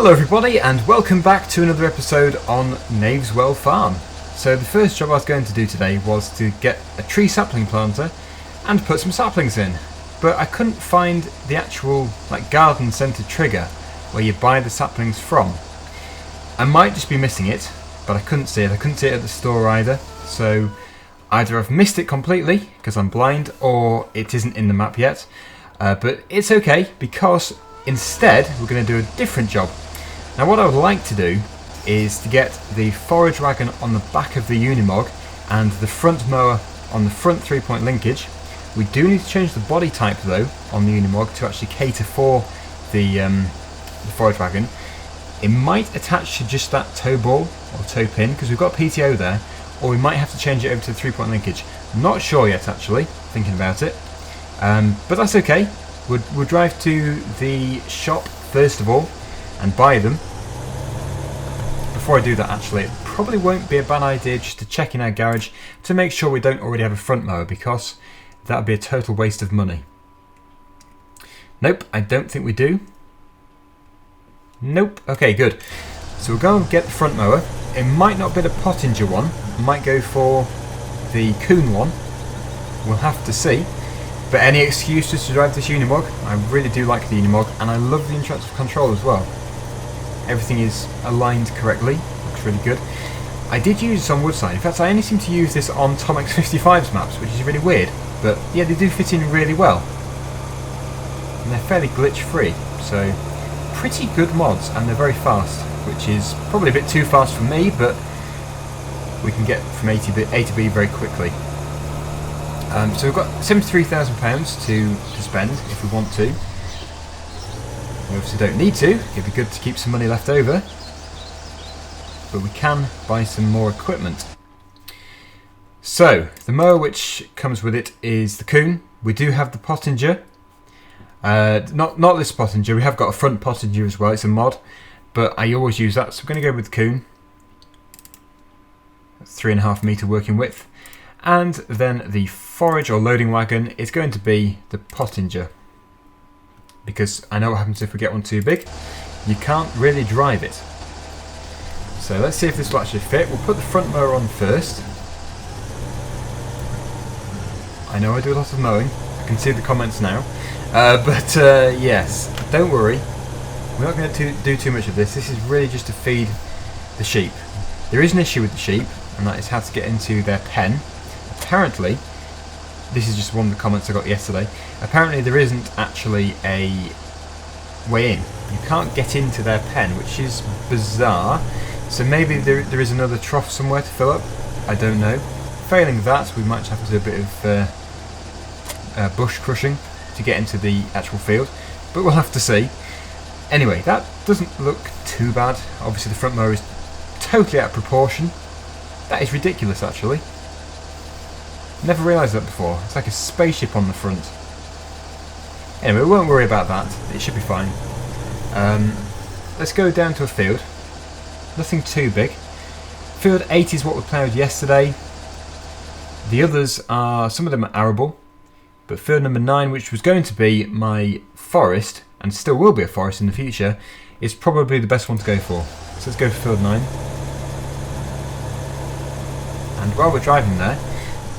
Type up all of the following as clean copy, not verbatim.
Hello everybody and welcome back to another episode on Knaveswell farm. So the first job I was going to do today was to get a tree sapling planter and put some saplings in. But I couldn't find the actual garden centre trigger where you buy the saplings from. I might just be missing it, but I couldn't see it. I couldn't see it at the store either. So either I've missed it completely because I'm blind, or it isn't in the map yet. But it's okay, because instead we're going to do a different job. Now what I would like to do is to get the forage wagon on the back of the Unimog and the front mower on the front 3-point linkage. We do need to change the body type though on the Unimog to actually cater for the forage wagon. It might attach to just that toe ball or toe pin because we've got PTO there, or we might have to change it over to the 3-point linkage. Not sure yet actually, thinking about it. But that's okay. We'll drive to the shop first of all and buy them. Before I do that actually, it probably won't be a bad idea just to check in our garage to make sure we don't already have a front mower, because that would be a total waste of money. Nope, I don't think we do. Nope, okay, good. So we'll go and get the front mower. It might not be the Pottinger one, I might go for the Kuhn one. We'll have to see. But any excuses to drive this Unimog, I really do like the Unimog, and I love the interactive control as well. Everything is aligned correctly, looks really good. I did use this on Woodside. In fact, I only seem to use this on Tom X55's maps, which is really weird. But yeah, they do fit in really well. And they're fairly glitch free, so pretty good mods, and they're very fast, which is probably a bit too fast for me, but we can get from A to B very quickly. So we've got £73,000 to spend if we want to. We obviously don't need to. It'd be good to keep some money left over. But we can buy some more equipment. So, the mower which comes with it is the Kuhn. We do have the Pottinger. Not this Pottinger. We have got a front Pottinger as well. It's a mod. But I always use that. So we're going to go with the Kuhn. That's 3.5 metre working width. And then the forage or loading wagon is going to be the Pottinger, because I know what happens if we get one too big. You can't really drive it. So let's see if this will actually fit. We'll put the front mower on first. I know I do a lot of mowing. I can see the comments now. But yes, don't worry. We're not going to do too much of this. This is really just to feed the sheep. There is an issue with the sheep, and that is how to get into their pen. Apparently, this is just one of the comments I got yesterday, apparently there isn't actually a way in. You can't get into their pen, which is bizarre. So maybe there is another trough somewhere to fill up. I don't know. Failing that, we might have to do a bit of bush crushing to get into the actual field, but we'll have to see. Anyway, that doesn't look too bad. Obviously the front mower is totally out of proportion. That is ridiculous actually. Never realised that before. It's like a spaceship on the front. Anyway, we won't worry about that. It should be fine. Let's go down to a field. Nothing too big. Field 8 is what we ploughed yesterday. The others are, some of them are arable. But field number 9, which was going to be my forest, and still will be a forest in the future, is probably the best one to go for. So let's go for field 9. And while we're driving there,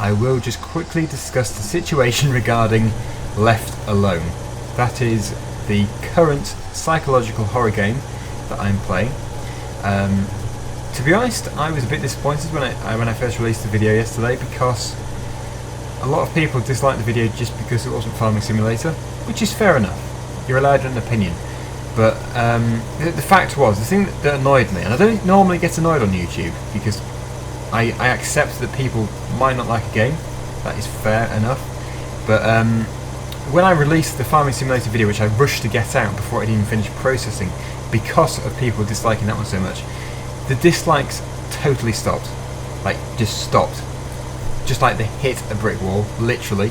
I will just quickly discuss the situation regarding Left Alone. That is the current psychological horror game that I'm playing. To be honest, I was a bit disappointed when I first released the video yesterday, because a lot of people disliked the video just because it wasn't Farming Simulator, which is fair enough. You're allowed an opinion. But the fact was, the thing that annoyed me, and I don't normally get annoyed on YouTube because I accept that people might not like a game, that is fair enough, but when I released the Farming Simulator video, which I rushed to get out before it even finished processing because of people disliking that one so much, the dislikes totally stopped, just stopped, just like they hit a brick wall, literally.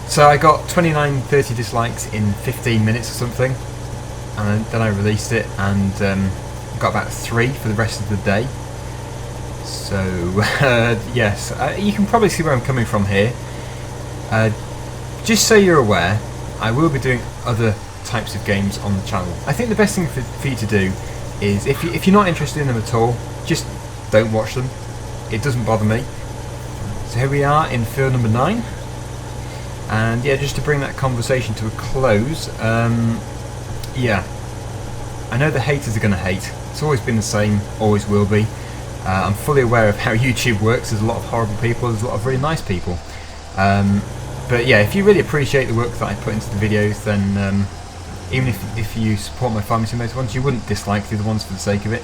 So I got 29-30 dislikes in 15 minutes or something, and then I released it and got about 3 for the rest of the day. So, yes, you can probably see where I'm coming from here. Just so you're aware, I will be doing other types of games on the channel. I think the best thing for you to do is, if you're not interested in them at all, just don't watch them. It doesn't bother me. So here we are in field number 9. And yeah, just to bring that conversation to a close, yeah, I know the haters are going to hate. It's always been the same, always will be. I'm fully aware of how YouTube works. There's a lot of horrible people, there's a lot of really nice people. But yeah, if you really appreciate the work that I put into the videos, then even if you support my Farming Simulator ones, you wouldn't dislike the other ones for the sake of it.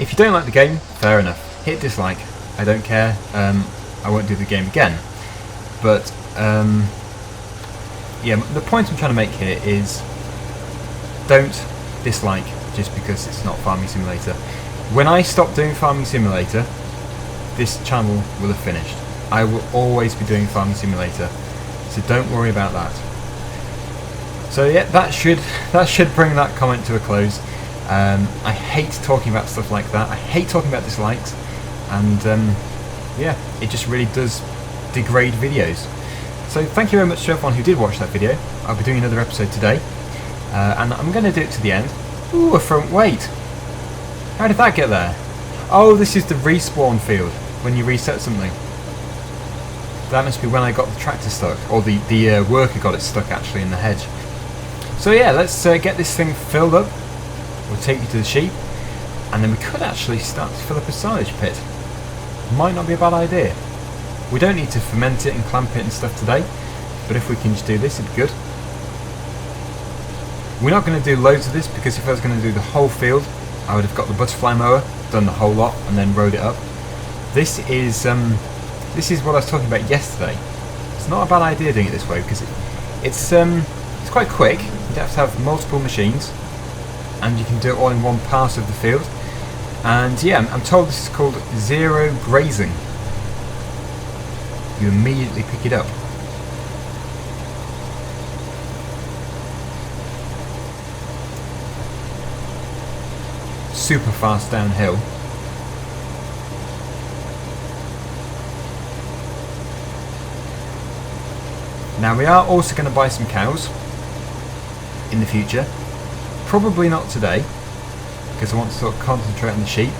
If you don't like the game, fair enough. Hit dislike. I don't care. I won't do the game again. But yeah, the point I'm trying to make here is don't dislike just because it's not Farming Simulator. When I stop doing Farming Simulator, this channel will have finished. I will always be doing Farming Simulator, so don't worry about that. So yeah, that should bring that comment to a close. I hate talking about stuff like that. I hate talking about dislikes, and yeah, it just really does degrade videos. So thank you very much to everyone who did watch that video. I'll be doing another episode today, and I'm going to do it to the end. Ooh, a front weight. How did that get there? Oh, this is the respawn field when you reset something. That must be when I got the tractor stuck, or the worker got it stuck actually in the hedge. So yeah, let's get this thing filled up. We'll take you to the sheep, and then we could actually start to fill up a silage pit. Might not be a bad idea. We don't need to ferment it and clamp it and stuff today, but if we can just do this, it'd be good. We're not going to do loads of this, because if I was going to do the whole field, I would have got the butterfly mower, done the whole lot, and then rode it up. This is what I was talking about yesterday. It's not a bad idea doing it this way, because it's quite quick. You don't have to have multiple machines, and you can do it all in one part of the field. And yeah, I'm told this is called zero-grazing. You immediately pick it up. Super fast downhill. Now we are also going to buy some cows in the future. Probably not today, because I want to sort of concentrate on the sheep.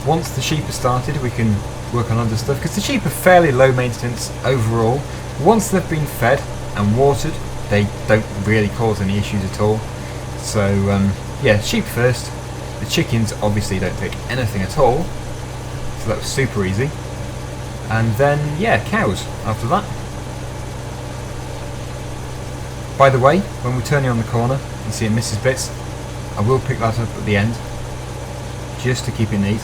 Once the sheep are started, we can work on other stuff, because the sheep are fairly low maintenance overall. Once they've been fed and watered, they don't really cause any issues at all. So yeah, sheep first. The chickens obviously don't take anything at all, so that was super easy. And then yeah, cows after that. By the way, when we're turning on the corner and see it misses bits, I will pick that up at the end, just to keep it neat.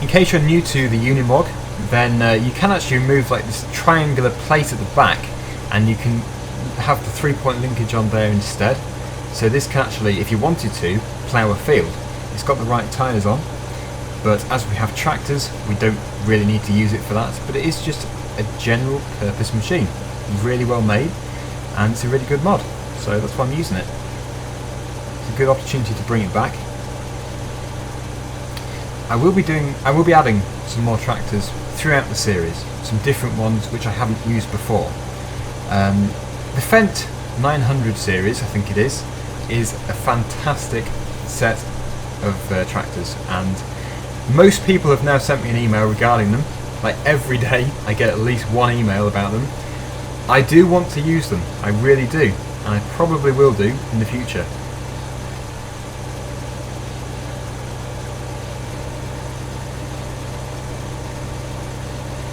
In case you're new to the Unimog, then you can actually remove like this triangular plate at the back, and you can have the 3-point linkage on there instead. So this can actually, if you wanted to, plough a field. It's got the right tyres on, but as we have tractors, we don't really need to use it for that. But it is just a general purpose machine, really well made, and it's a really good mod. So that's why I'm using it. It's a good opportunity to bring it back. I will be adding some more tractors throughout the series, some different ones which I haven't used before. The Fendt 900 series, I think it is a fantastic set of tractors, and most people have now sent me an email regarding them. Like every day I get at least one email about them. I do want to use them, I really do, and I probably will do in the future.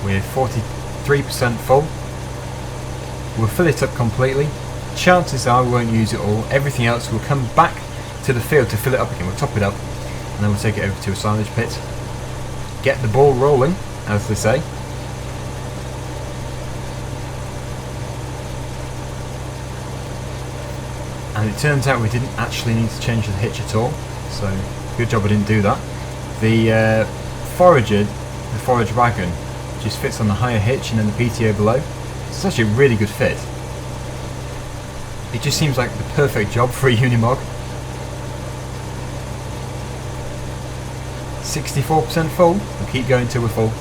We're 43% full. We'll fill it up completely. Chances are we won't use it all. Everything else will come back to the field to fill it up again. We'll top it up, and then we'll take it over to a silage pit. Get the ball rolling, as they say. And it turns out we didn't actually need to change the hitch at all, so good job I didn't do that. The forage wagon, just fits on the higher hitch and then the PTO below. So it's actually a really good fit. It just seems like the perfect job for a Unimog. 64% full. We'll keep going till we're full.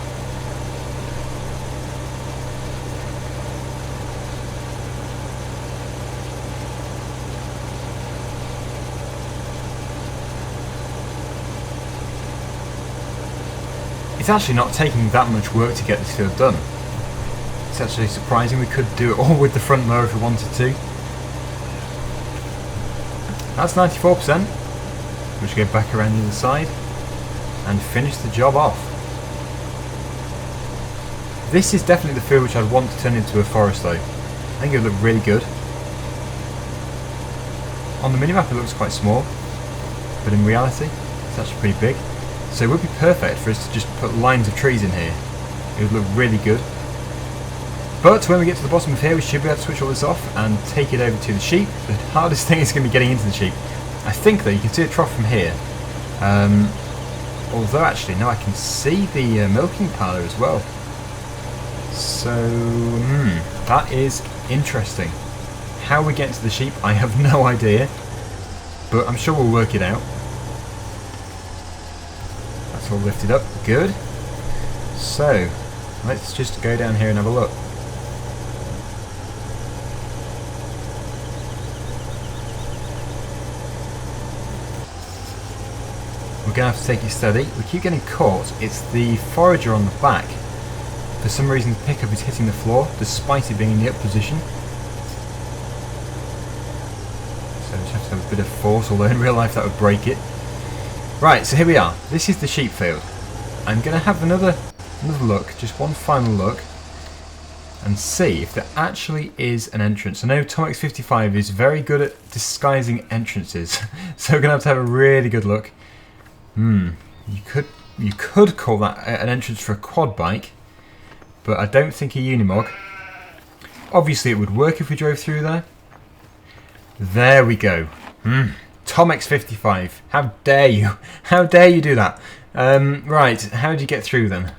it's actually not taking that much work to get this field done. It's actually surprising. We could do it all with the front mower if we wanted to. That's 94%. We should go back around the other side and finish the job off. This is definitely the field which I'd want to turn into a forest though. I think it would look really good. On the minimap it looks quite small, but in reality it's actually pretty big. So it would be perfect for us to just put lines of trees in here. It would look really good. But when we get to the bottom of here, we should be able to switch all this off and take it over to the sheep. The hardest thing is going to be getting into the sheep. I think though you can see a trough from here. Although actually no, I can see the milking parlour as well. So that is interesting. How we get to the sheep, I have no idea, but I'm sure we'll work it out. That's all lifted up, good. So let's just go down here and have a look. We're going to have to take it steady. We keep getting caught. It's the forager on the back. For some reason the pickup is hitting the floor despite it being in the up position. So we just have to have a bit of force, although in real life that would break it. Right, so here we are. This is the sheep field. I'm going to have another look, just one final look, and see if there actually is an entrance. I know Tomex55 is very good at disguising entrances, so we're going to have a really good look. You could call that an entrance for a quad bike, but I don't think a Unimog. Obviously it would work if we drove through there. There we go. Tomex55. How dare you? How dare you do that? Right, how do you get through then?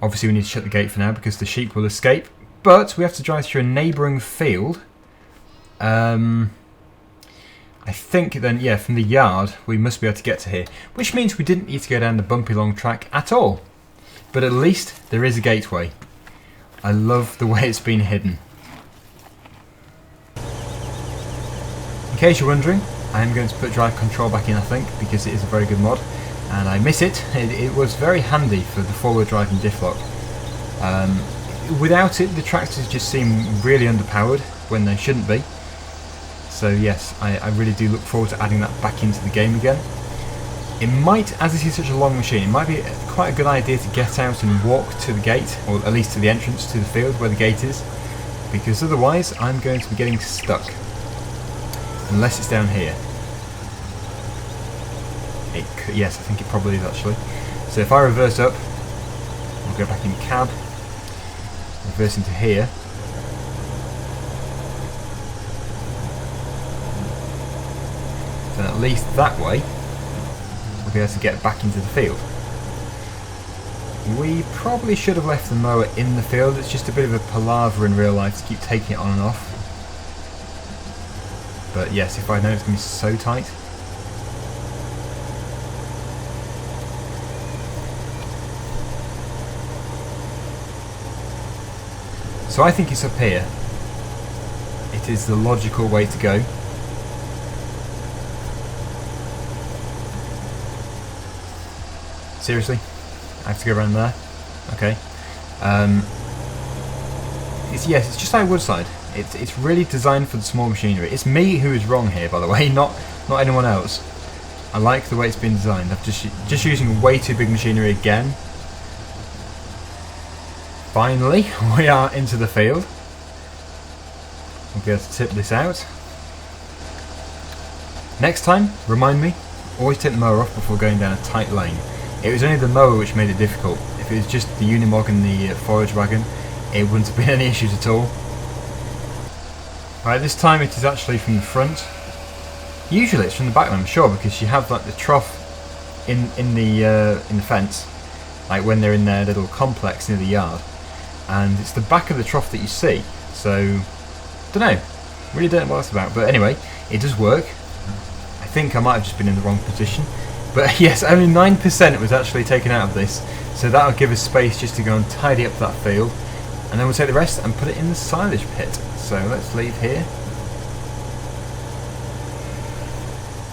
Obviously we need to shut the gate for now because the sheep will escape, but we have to drive through a neighbouring field. I think then, yeah, from the yard we must be able to get to here, which means we didn't need to go down the bumpy long track at all. But at least there is a gateway. I love the way it's been hidden. In case you're wondering, I am going to put drive control back in, I think, because it is a very good mod, and I miss it. It was very handy for the four-wheel drive and diff lock. Without it, the tractors just seem really underpowered when they shouldn't be. So yes, I really do look forward to adding that back into the game again. It might, as this is such a long machine, it might be quite a good idea to get out and walk to the gate, or at least to the entrance to the field where the gate is, because otherwise I'm going to be getting stuck. Unless it's down here. Yes, I think it probably is actually. So if I reverse up, we'll go back in cab, reverse into here. Then at least that way we'll be able to get back into the field. We probably should have left the mower in the field. It's just a bit of a palaver in real life to keep taking it on and off. But yes, if I know it's going to be so tight. So I think it's up here. It is the logical way to go. Seriously? I have to go around there? Okay. Yes, it's just like Woodside. It's really designed for the small machinery. It's me who is wrong here, by the way, not anyone else. I like the way it's been designed. I'm just using way too big machinery again. Finally, we are into the field. We'll be able to tip this out. Next time, remind me, always take the mower off before going down a tight lane. It was only the mower which made it difficult. If it was just the Unimog and the forage wagon, it wouldn't have been any issues at all. Right, this time it is actually from the front. Usually it's from the back, I'm sure, because you have like the trough in the fence, like when they're in their little complex near the yard, and it's the back of the trough that you see. So, don't know, really don't know what that's about. But anyway, it does work. I think I might have just been in the wrong position, but yes, only 9% was actually taken out of this, so that'll give us space just to go and tidy up that field. And then we'll take the rest and put it in the silage pit. So let's leave here.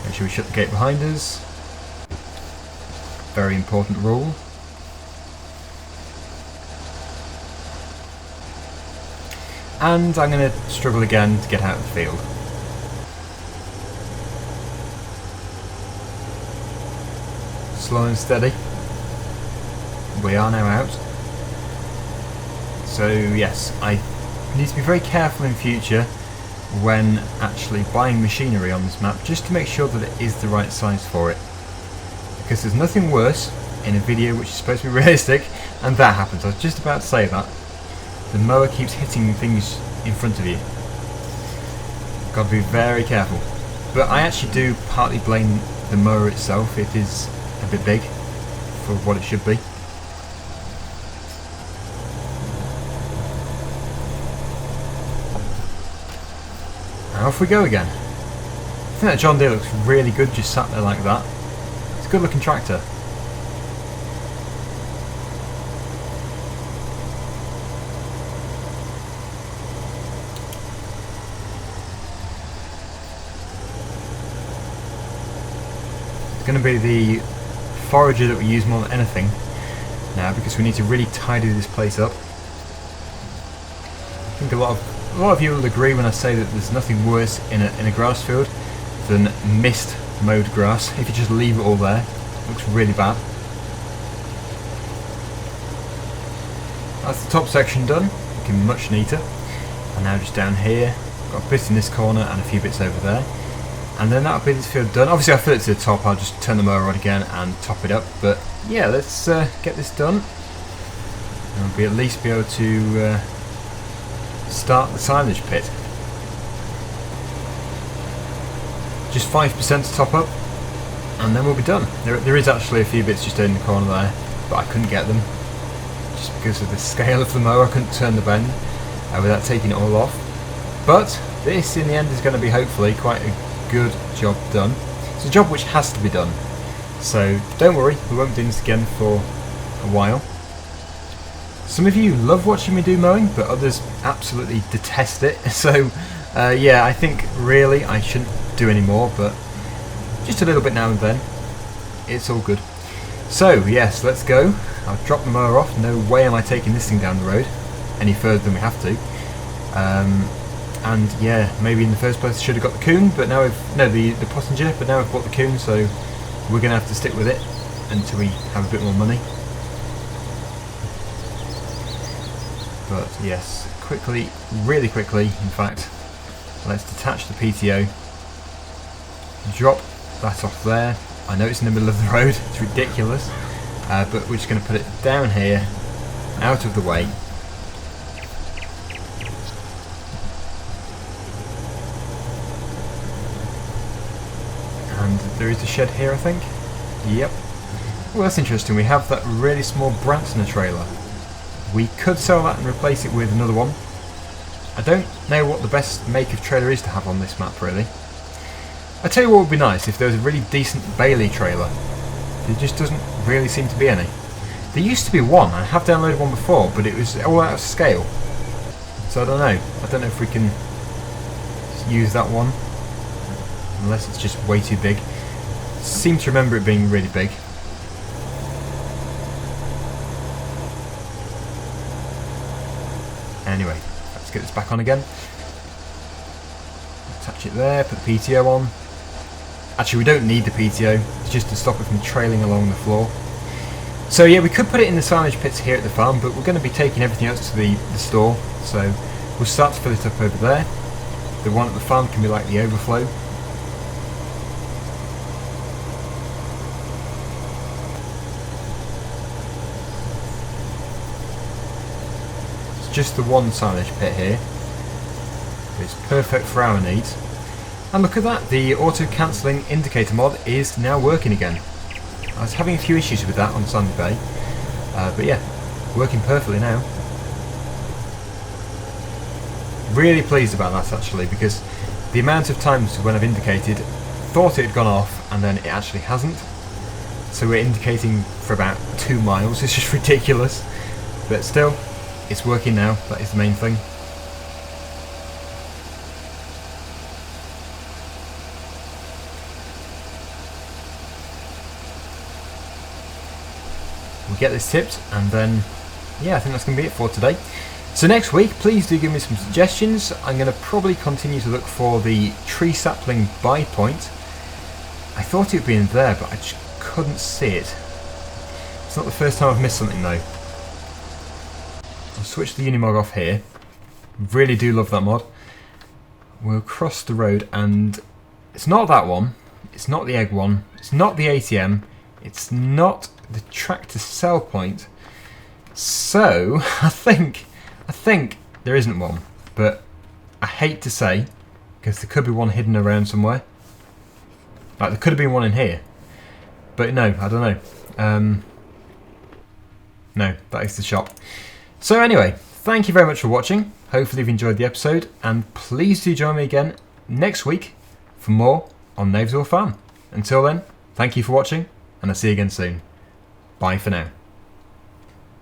Make sure we shut the gate behind us. Very important rule. and I'm going to struggle again to get out of the field. Slow and steady. We are now out. So yes, I need to be very careful in future when actually buying machinery on this map, just to make sure that it is the right size for it. Because there's nothing worse in a video which is supposed to be realistic, and that happens. I was just about to say that. The mower keeps hitting things in front of you. Got to be very careful. But I actually do partly blame the mower itself. It is a bit big for what it should be. And off we go again. I think that John Deere looks really good just sat there like that. It's a good looking tractor. It's going to be the forager that we use more than anything now, because we need to really tidy this place up. I think a lot of you will agree when I say that there's nothing worse in a grass field than mist mowed grass. If you just leave it all there, it looks really bad. That's the top section done, looking much neater. And now just down here, got a bit in this corner and a few bits over there. And then that'll be this field done. Obviously I fill it to the top, I'll just turn the mower on again and top it up. But yeah, let's get this done. And we'll at least be able to start the silage pit. Just 5% to top up, and then we'll be done. There is actually a few bits just in the corner there, but I couldn't get them. Just because of the scale of the mower, I couldn't turn the bend without taking it all off. But this in the end is going to be hopefully quite a good job done. It's a job which has to be done. So don't worry, we won't be doing this again for a while. Some of you love watching me do mowing, but others absolutely detest it. So yeah, I think really I shouldn't do any more, but just a little bit now and then. It's all good. So yes, let's go. I'll drop the mower off. No way am I taking this thing down the road any further than we have to. And yeah, maybe in the first place I should have got the coon, but now the Pottinger, but now I've bought the coon, so we're going to have to stick with it until we have a bit more money. But yes, quickly, really quickly, in fact, let's detach the PTO, drop that off there. I know it's in the middle of the road, it's ridiculous, but we're just going to put it down here, out of the way. And there is a shed here, I think. Yep. Well, that's interesting. We have that really small Brantner trailer. We could sell that and replace it with another one. I don't know what the best make of trailer is to have on this map, really. I tell you what would be nice, if there was a really decent Bailey trailer. There just doesn't really seem to be any. There used to be one. I have downloaded one before, but it was all out of scale. So I don't know. I don't know if we can use that one. Unless it's just way too big. Seem to remember it being really big. Anyway, let's get this back on again. Attach it there, put the PTO on. Actually, we don't need the PTO, it's just to stop it from trailing along the floor. So yeah, we could put it in the silage pits here at the farm, but we're going to be taking everything else to the store. So we'll start to fill it up over there. The one at the farm can be like the overflow. Just the one silage pit here. It's perfect for our needs. And look at that, the auto-cancelling indicator mod is now working again. I was having a few issues with that on Sunday Bay, but yeah, working perfectly now. Really pleased about that actually, because the amount of times when I've indicated, thought it had gone off, and then it actually hasn't. So we're indicating for about 2 miles, it's just ridiculous. But still, it's working now, that is the main thing. We get this tipped, and then, yeah, I think that's going to be it for today. So next week, please do give me some suggestions. I'm going to probably continue to look for the tree sapling buy point. I thought it would be in there, but I just couldn't see it. It's not the first time I've missed something though. I'll switch the Unimog off here. Really do love that mod. We'll cross the road and it's not that one. It's not the egg one. It's not the ATM. It's not the tractor sell point. So I think there isn't one, but I hate to say, because there could be one hidden around somewhere. Like there could have been one in here, but no, I don't know. No, that is the shop. So anyway, thank you very much for watching. Hopefully you've enjoyed the episode, and please do join me again next week for more on Knaveswell Farm. Until then, thank you for watching, and I'll see you again soon. Bye for now.